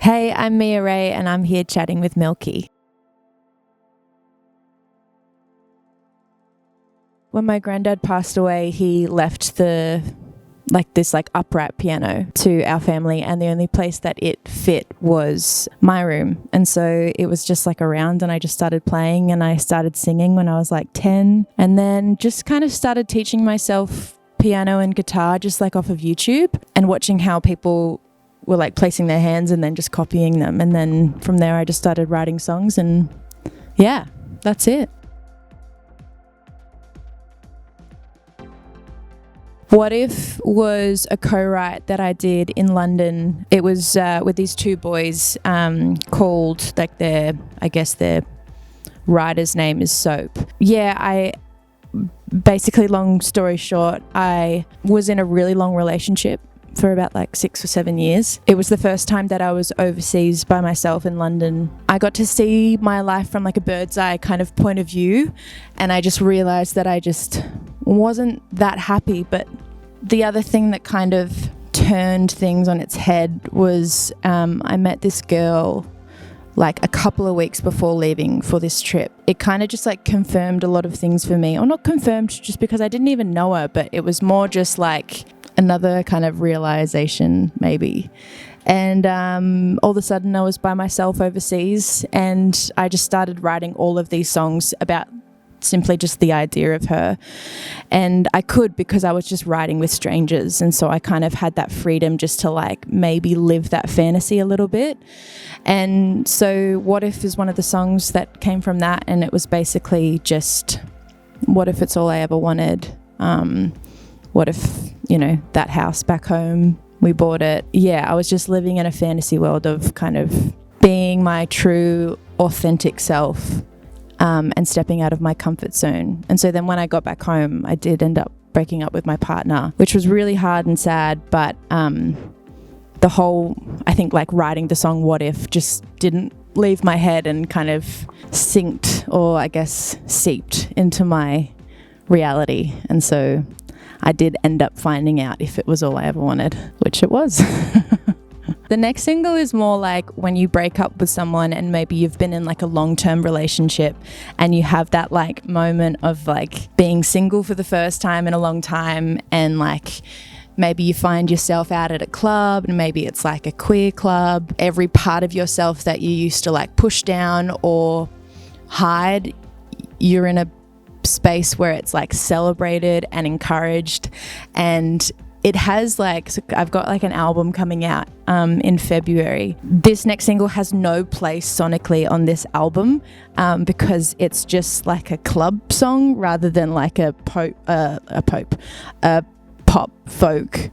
Hey, I'm Wray and I'm here chatting with Milky. When my granddad passed away, he left this upright piano to our family, and the only place that it fit was my room. And so it was just like around, and I just started playing, and I started singing when I was like 10, and then just kind of started teaching myself piano and guitar just like off of YouTube and watching how people were like placing their hands and then just copying them. And then from there I just started writing songs, and yeah, that's it. What If was a co-write that I did in London. It was with these two boys called, their writer's name is Soap. Yeah, basically, long story short, I was in a really long relationship for about 6 or 7 years. It was the first time that I was overseas by myself in London. I got to see my life from a bird's eye kind of point of view, and I just realized that I just wasn't that happy. But the other thing that kind of turned things on its head was I met this girl a couple of weeks before leaving for this trip. It kind of just confirmed a lot of things for me, or not confirmed just because I didn't even know her, but it was more just another kind of realization maybe. And all of a sudden I was by myself overseas, and I just started writing all of these songs about simply just the idea of her. And I could, because I was just writing with strangers, and so I kind of had that freedom just to maybe live that fantasy a little bit. And so What If is one of the songs that came from that, and it was basically just, what if it's all I ever wanted? What if, that house back home, we bought it. Yeah, I was just living in a fantasy world of kind of being my true, authentic self, and stepping out of my comfort zone. And so then when I got back home, I did end up breaking up with my partner, which was really hard and sad. But the whole, I think writing the song What If just didn't leave my head and kind of sinked, or I guess seeped into my reality. And so I did end up finding out if it was all I ever wanted, which it was. The next single is more when you break up with someone and maybe you've been in a long-term relationship, and you have that moment of being single for the first time in a long time, and maybe you find yourself out at a club, and maybe it's a queer club. Every part of yourself that you used to push down or hide, you're in a space where it's celebrated and encouraged. And it has I've got an album coming out in February. This next single has no place sonically on this album, because it's just a club song rather than a pop folk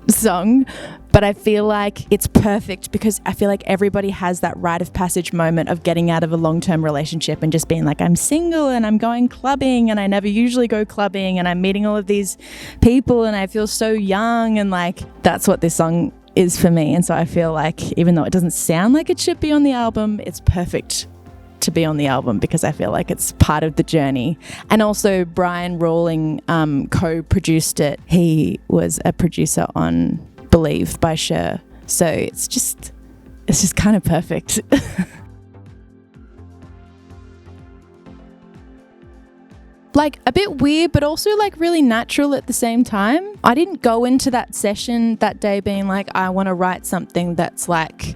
song. But I feel it's perfect, because I feel everybody has that rite of passage moment of getting out of a long-term relationship and just being I'm single and I'm going clubbing, and I never usually go clubbing, and I'm meeting all of these people and I feel so young, and that's what this song is for me. And so I feel even though it doesn't sound like it should be on the album, it's perfect to be on the album, because I feel it's part of the journey. And also Brian Rawling co-produced it. He was a producer on Believe by Cher. So it's just kind of perfect. A bit weird, but also really natural at the same time. I didn't go into that session that day being I want to write something that's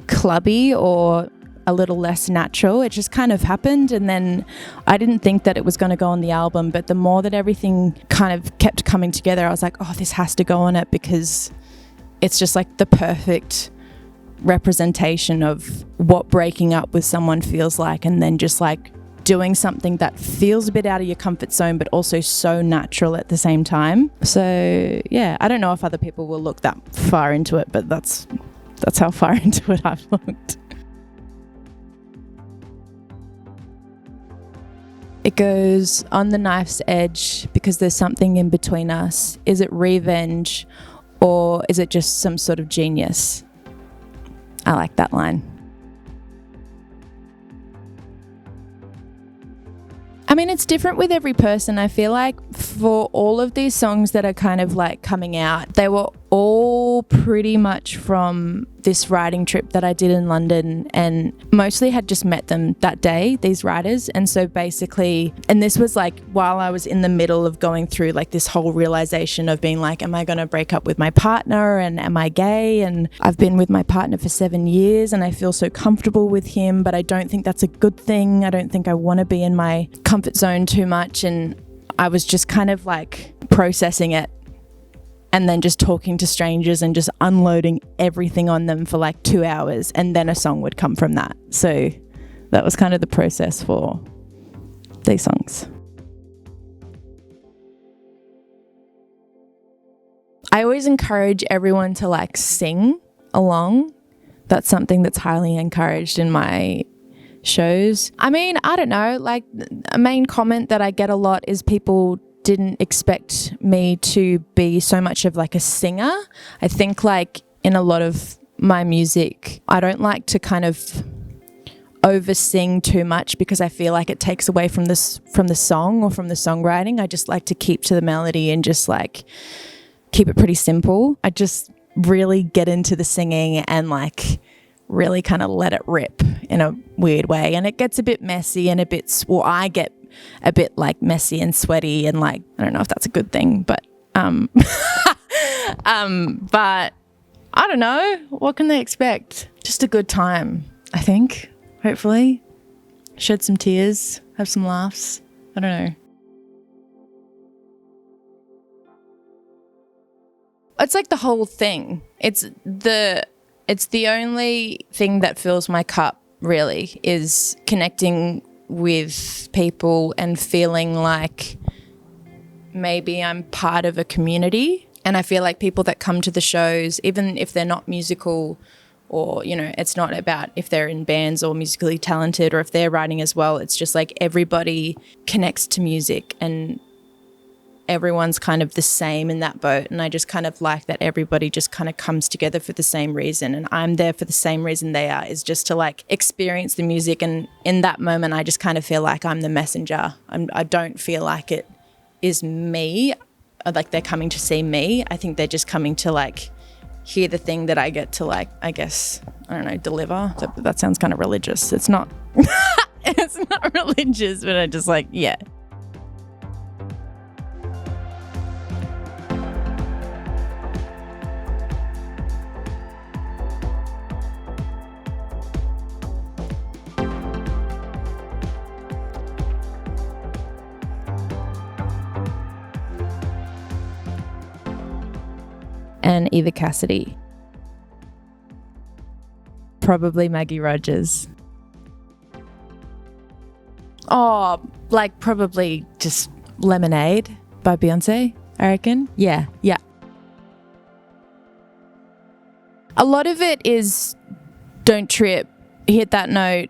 clubby or a little less natural. It just kind of happened, and then I didn't think that it was going to go on the album, but the more that everything kind of kept coming together, I was oh, this has to go on it, because it's just the perfect representation of what breaking up with someone feels like, and then just doing something that feels a bit out of your comfort zone but also so natural at the same time. So yeah, I don't know if other people will look that far into it, but that's how far into it I've looked. It goes, on the knife's edge, because there's something in between us. Is it revenge, or is it just some sort of genius? I like that line. I mean, it's different with every person. I feel for all of these songs that are kind of coming out, they were all all pretty much from this writing trip that I did in London, and mostly had just met them that day, these writers. And so basically, and this was like while I was in the middle of going through like this whole realization of being like, am I going to break up with my partner, and am I gay? And I've been with my partner for 7 years and I feel so comfortable with him, but I don't think that's a good thing. I don't think I want to be in my comfort zone too much. And I was just kind of like processing it, and then just talking to strangers and just unloading everything on them for like 2 hours, and then a song would come from that. So that was kind of the process for these songs. I always encourage everyone to like sing along. That's something that's highly encouraged in my shows. I mean, I don't know, like a main comment that I get a lot is people didn't expect me to be so much of like a singer. I think like in a lot of my music, I don't like to kind of over sing too much because I feel like it takes away from the song or from the songwriting. I just like to keep to the melody and just like keep it pretty simple. I just really get into the singing and like really kind of let it rip in a weird way. And it gets a bit messy and I get a bit like messy and sweaty and like, I don't know if that's a good thing, but but I don't know, what can they expect? Just a good time, I think. Hopefully shed some tears, have some laughs. I don't know. It's like the whole thing. It's the only thing that fills my cup, really, is connecting with people and feeling like maybe I'm part of a community. And I feel like people that come to the shows, even if they're not musical, or, you know, it's not about if they're in bands or musically talented or if they're writing as well, it's just like everybody connects to music and everyone's kind of the same in that boat. And I just kind of like that everybody just kind of comes together for the same reason, and I'm there for the same reason they are, is just to like experience the music. And in that moment I just kind of feel like I'm the messenger. I don't feel like it is me, like they're coming to see me. I think they're just coming to like hear the thing that I get to like, I guess, I don't know, deliver. That sounds kind of religious. It's not it's not religious, but I just like, yeah. And Eva Cassidy. Probably Maggie Rogers. Oh, like probably just Lemonade by Beyonce, I reckon. Yeah. A lot of it is don't trip, hit that note,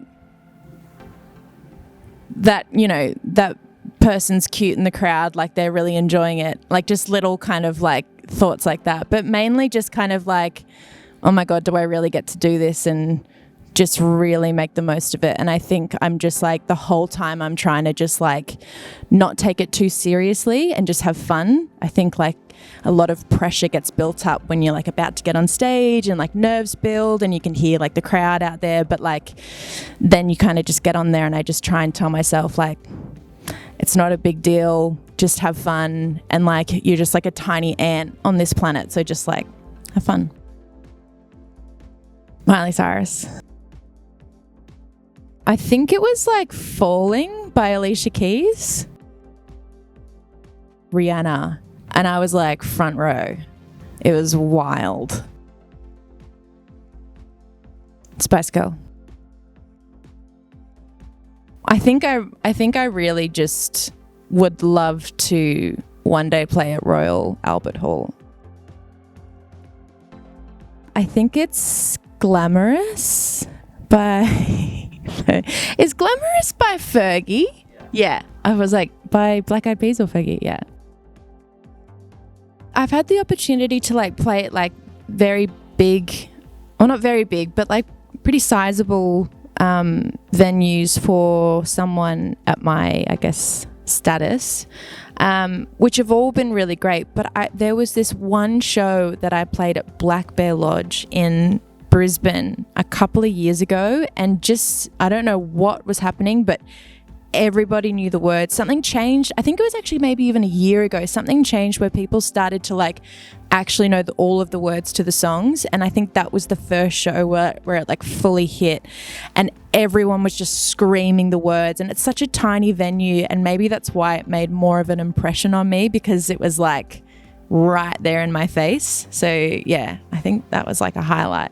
that, you know, that person's cute in the crowd, like they're really enjoying it, like just little kind of like thoughts like that, but mainly just kind of like, oh my God, do I really get to do this, and just really make the most of it. And I think I'm just like the whole time I'm trying to just like not take it too seriously and just have fun. I think like a lot of pressure gets built up when you're like about to get on stage, and like nerves build and you can hear like the crowd out there, but like then you kind of just get on there, and I just try and tell myself like, it's not a big deal, just have fun, and like you're just like a tiny ant on this planet, so just like have fun. Miley Cyrus. I think it was like Falling by Alicia Keys. Rihanna. And I was like front row. It was wild. Spice Girl. I think I really just would love to one day play at Royal Albert Hall. I think it's Glamorous by... Is Glamorous by Fergie? Yeah. I was like, by Black Eyed Peas or Fergie? Yeah. I've had the opportunity to like play at like very big, or not very big, but like pretty sizable venues for someone at my, I guess, status, which have all been really great. But there was this one show that I played at Black Bear Lodge in Brisbane a couple of years ago, and just, I don't know what was happening, but everybody knew the words. Something changed. I think it was actually maybe even a year ago. Something changed where people started to like actually know all of the words to the songs. And I think that was the first show where it like fully hit, and everyone was just screaming the words. And it's such a tiny venue, and maybe that's why it made more of an impression on me, because it was like right there in my face. So yeah, I think that was like a highlight.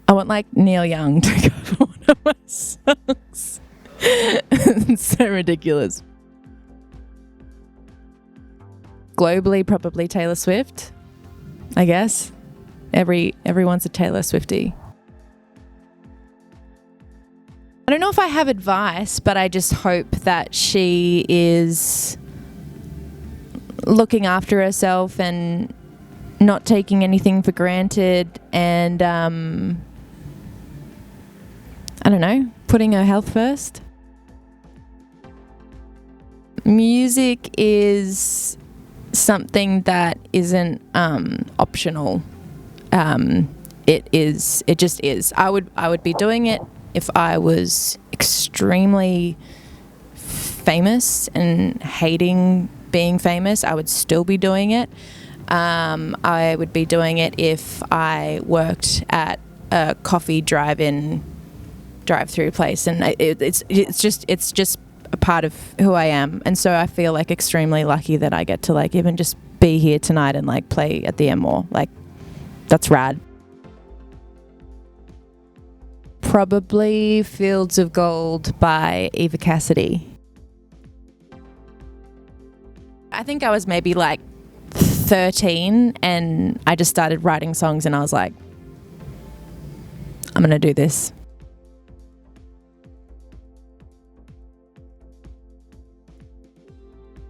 I want like Neil Young to cover one of my songs. It's so ridiculous. Globally, probably Taylor Swift, I guess. Everyone's a Taylor Swiftie. I don't know if I have advice, but I just hope that she is looking after herself and not taking anything for granted, and I don't know, putting her health first. Music is something that isn't optional. It just is. I would be doing it if I was extremely famous and hating being famous. I would still be doing it. I would be doing it if I worked at a coffee drive-through place, and it's just a part of who I am. And so I feel like extremely lucky that I get to like even just be here tonight and like play at the Enmore. Like, that's rad. Probably Fields of Gold by Eva Cassidy. I think I was maybe like 13 and I just started writing songs, and I was like, I'm going to do this.